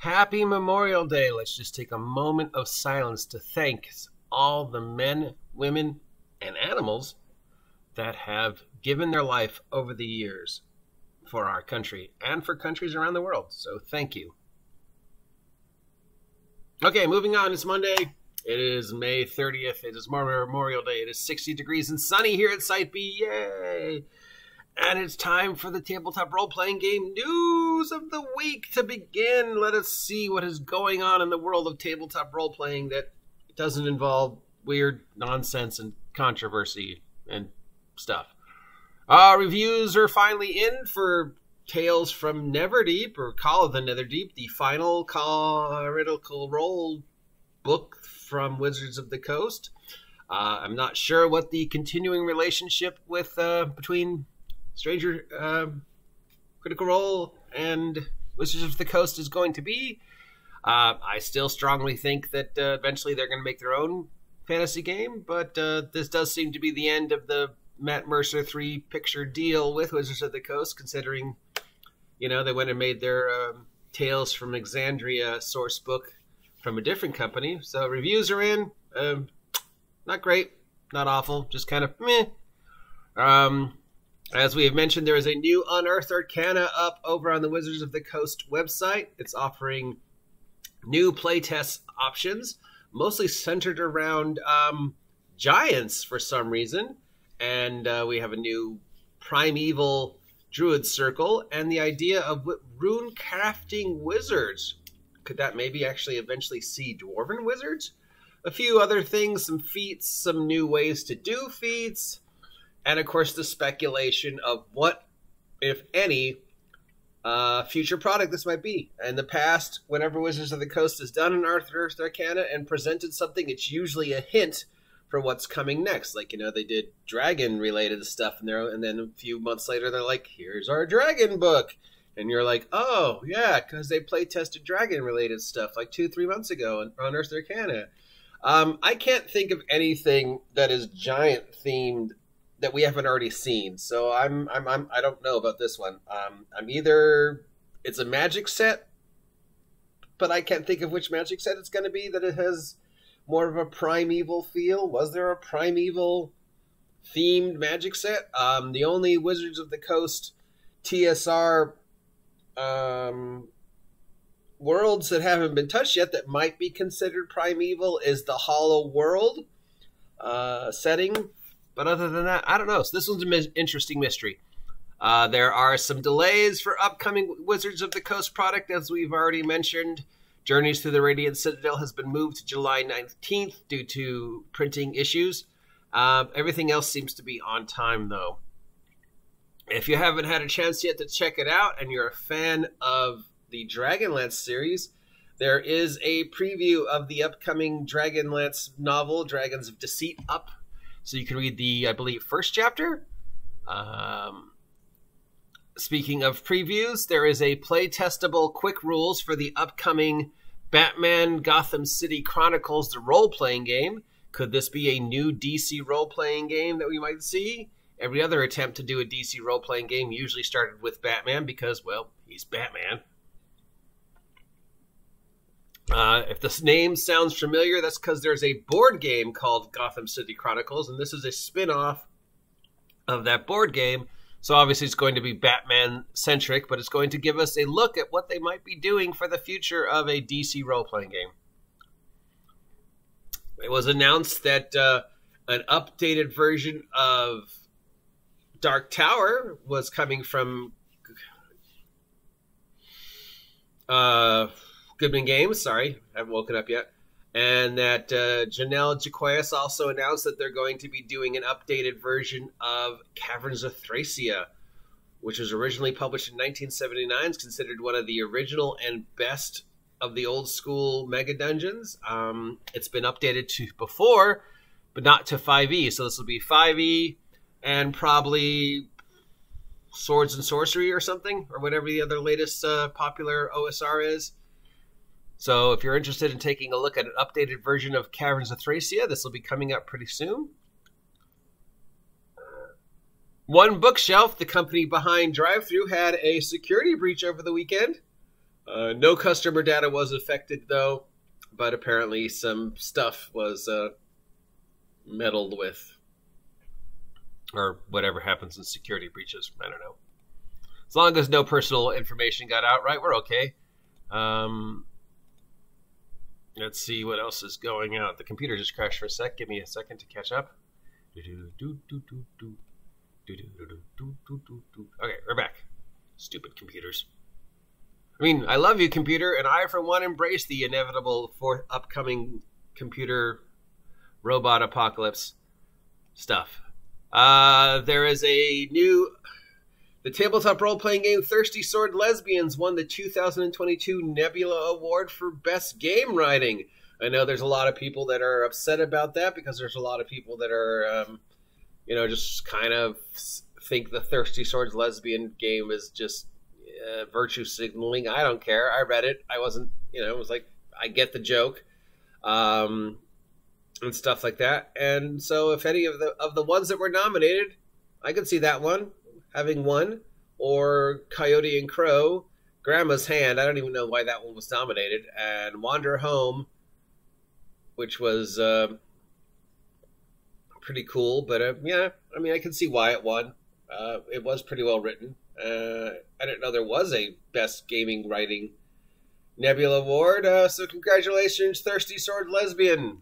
Happy Memorial Day. Let's just take a moment of silence to thank all the men, women, and animals that have given their life over the years for our country and for countries around the world. So thank you. Okay, moving on. It's Monday. It is May 30th. It is Memorial Day. It is 60 degrees and sunny here at Site B. Yay! And it's time for the tabletop role-playing game news of the week to begin. Let us see what is going on in the world of tabletop role-playing that doesn't involve weird nonsense and controversy and stuff. Reviews are finally in for Tales from Neverdeep, or Call of the Netherdeep, the final critical role book from Wizards of the Coast. I'm not sure what the continuing relationship with between Stranger Critical Role and Wizards of the Coast is going to be. I still strongly think that eventually they're going to make their own fantasy game, but this does seem to be the end of the Matt Mercer 3-picture deal with Wizards of the Coast, considering, they went and made their Tales from Exandria source book from a different company. So reviews are in. Not great, not awful, just kind of meh. As we have mentioned, there is a new Unearthed Arcana up over on the Wizards of the Coast website. It's offering new playtest options, mostly centered around giants for some reason. And we have a new Primeval Druid Circle and the idea of rune crafting wizards. Could that maybe actually eventually see Dwarven wizards? A few other things, some feats, some new ways to do feats. And, of course, the speculation of what, if any, future product this might be. In the past, whenever Wizards of the Coast has done an Unearthed Arcana and presented something, it's usually a hint for what's coming next. Like, they did dragon-related stuff, and then a few months later, they're like, here's our dragon book. And you're like, oh, yeah, because they play-tested dragon-related stuff like 2-3 months ago on Unearthed Arcana. I can't think of anything that is giant-themed that we haven't already seen, so I don't know about this one. I'm either it's a magic set, but I can't think of which magic set it's going to be that it has more of a primeval feel. Was there a primeval themed magic set? The only Wizards of the Coast TSR worlds that haven't been touched yet that might be considered primeval is the Hollow World setting. But other than that, I don't know. So this one's an interesting mystery. There are some delays for upcoming Wizards of the Coast product, as we've already mentioned. Journeys Through the Radiant Citadel has been moved to July 19th due to printing issues. Everything else seems to be on time, though. If you haven't had a chance yet to check it out, and you're a fan of the Dragonlance series, there is a preview of the upcoming Dragonlance novel, Dragons of Deceit, up. So you can read the, I believe, first chapter. Speaking of previews, there is a play-testable quick rules for the upcoming Batman Gotham City Chronicles, the role-playing game. Could this be a new DC role-playing game that we might see? Every other attempt to do a DC role-playing game usually started with Batman because, well, he's Batman. If this name sounds familiar, that's because there's a board game called Gotham City Chronicles, and this is a spin-off of that board game. So obviously it's going to be Batman-centric, but it's going to give us a look at what they might be doing for the future of a DC role-playing game. It was announced that an updated version of Dark Tower was coming from Goodman Games, sorry, I haven't woken up yet. And that Janelle Jaquayas also announced that they're going to be doing an updated version of Caverns of Thracia, which was originally published in 1979. It's considered one of the original and best of the old school mega dungeons. It's been updated to before, but not to 5e. So this will be 5e and probably Swords and Sorcery or something, or whatever the other latest popular OSR is. So if you're interested in taking a look at an updated version of Caverns of Thracia, this will be coming up pretty soon. One Bookshelf, the company behind Drive-Thru, had a security breach over the weekend. No customer data was affected, though, but apparently some stuff was meddled with, or whatever happens in security breaches. I don't know. As long as no personal information got out, right, we're okay. Let's see what else is going out. The computer just crashed for a sec. Give me a second to catch up. Okay, we're back. Stupid computers. I mean, I love you, computer, and I, for one, embrace the inevitable upcoming computer robot apocalypse stuff. There is a new... The tabletop role-playing game Thirsty Sword Lesbians won the 2022 Nebula Award for Best Game Writing. I know there's a lot of people that are upset about that because there's a lot of people that are, just kind of think the Thirsty Swords Lesbian game is just virtue signaling. I don't care. I read it. I wasn't, it was like, I get the joke, and stuff like that. And so if any of the ones that were nominated, I could see that one having won, or Coyote and Crow, Grandma's Hand. I don't even know why that one was nominated, and Wander Home, which was pretty cool. But yeah, I mean, I can see why it won. It was pretty well written. I didn't know there was a Best Gaming Writing Nebula Award. So congratulations, Thirsty Sword Lesbian.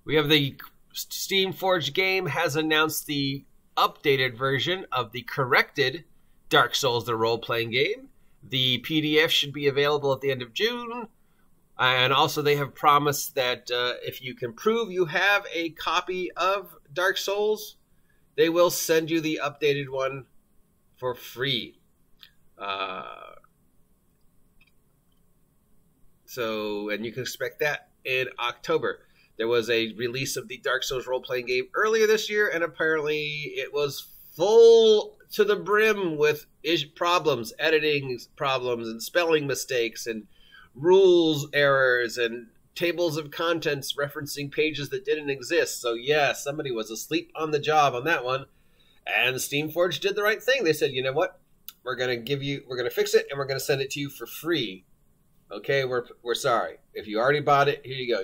We have the Steamforged game has announced the updated version of the corrected Dark Souls, the role-playing game. The PDF should be available at the end of June. And also they have promised that if you can prove you have a copy of Dark Souls, they will send you the updated one for free. And you can expect that in October. There was a release of the Dark Souls role-playing game earlier this year, and apparently it was full to the brim with problems, editing problems, and spelling mistakes, and rules errors, and tables of contents referencing pages that didn't exist. So yeah, somebody was asleep on the job on that one, and Steamforged did the right thing. They said, you know what? We're going to fix it, and we're going to send it to you for free. Okay, we're sorry. If you already bought it, here you go.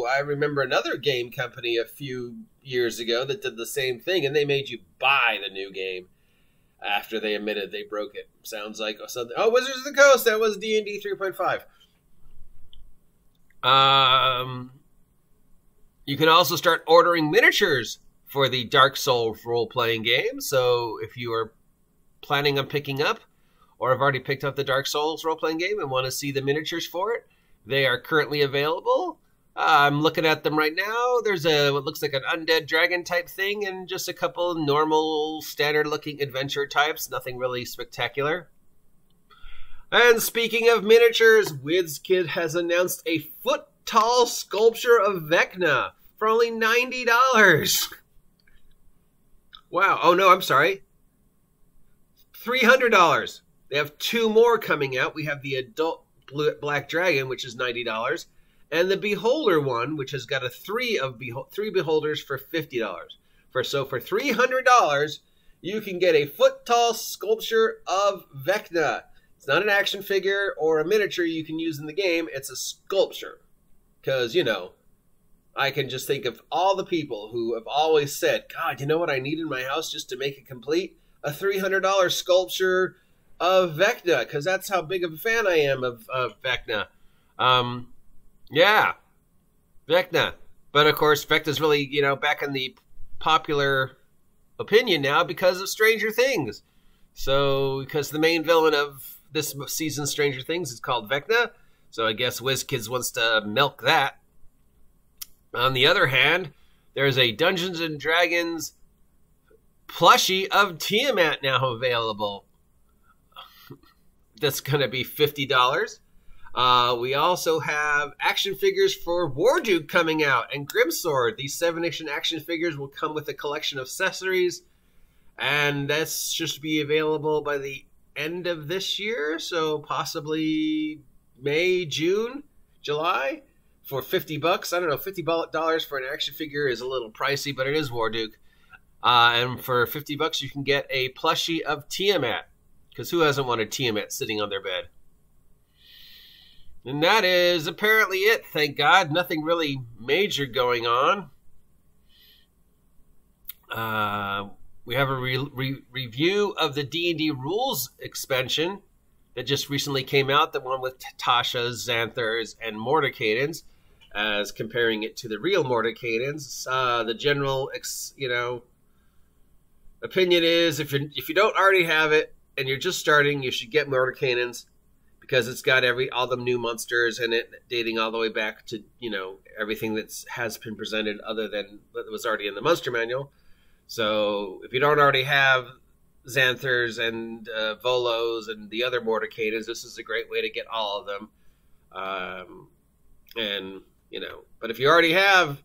I remember another game company a few years ago that did the same thing, and they made you buy the new game after they admitted they broke it. Sounds like something. Oh, Wizards of the Coast. That was D&D 3.5. You can also start ordering miniatures for the Dark Souls role-playing game. So if you are planning on picking up, or have already picked up the Dark Souls role-playing game and want to see the miniatures for it, they are currently available. I'm looking at them right now. There's what looks like an undead dragon type thing and just a couple normal, standard-looking adventure types. Nothing really spectacular. And speaking of miniatures, WizKid has announced a foot-tall sculpture of Vecna for only $90. Wow. Oh, no, I'm sorry. $300. They have two more coming out. We have the adult Black Dragon, which is $90, and the Beholder one, which has got three beholders for $50. For $300, you can get a foot-tall sculpture of Vecna. It's not an action figure or a miniature you can use in the game. It's a sculpture. Because, I can just think of all the people who have always said, God, you know what I need in my house just to make it complete? A $300 sculpture of Vecna, because that's how big of a fan I am of Vecna. Yeah, Vecna. But of course, Vecna's really, back in the popular opinion now because of Stranger Things. So, because the main villain of this season's Stranger Things is called Vecna, so I guess WizKids wants to milk that. On the other hand, there's a Dungeons & Dragons plushie of Tiamat now available. That's going to be $50. We also have action figures for Warduke coming out and Grimsword. These 7-inch action figures will come with a collection of accessories, and that's just be available by the end of this year, so possibly May, June, July, for $50. I don't know, $50 for an action figure is a little pricey, but it is Warduke. And for $50, you can get a plushie of Tiamat. Because who hasn't wanted Tiamat sitting on their bed? And that is apparently it, thank God. Nothing really major going on. We have a review of the D&D rules expansion that just recently came out, the one with Tasha's, Xanthars, and Mordecadens, as comparing it to the real Mordecadens. The general, opinion is if you don't already have it and you're just starting, you should get Mordecadens because it's got all the new monsters in it, dating all the way back to everything that has been presented other than what was already in the monster manual. So if you don't already have Xanthars and Volos and the other Mordecadens, this is a great way to get all of them. But if you already have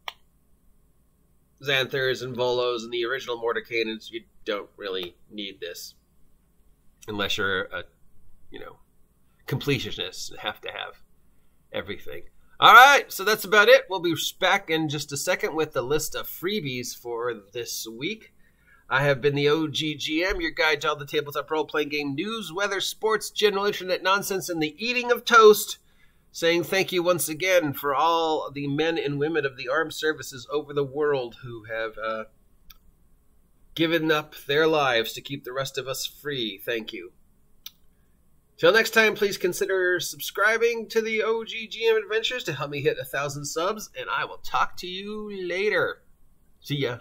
Xanthars and Volos and the original Mordecadens, you don't really need this. Unless you're a, completionist, have to have everything. All right, so that's about it. We'll be back in just a second with the list of freebies for this week. I have been the OGGM, your guide to all the tabletop role-playing game news, weather, sports, general internet nonsense, and the eating of toast. Saying thank you once again for all the men and women of the armed services over the world who have given up their lives to keep the rest of us free. Thank you. Till next time, please consider subscribing to the OGGM Adventures to help me hit 1,000 subs, and I will talk to you later. See ya.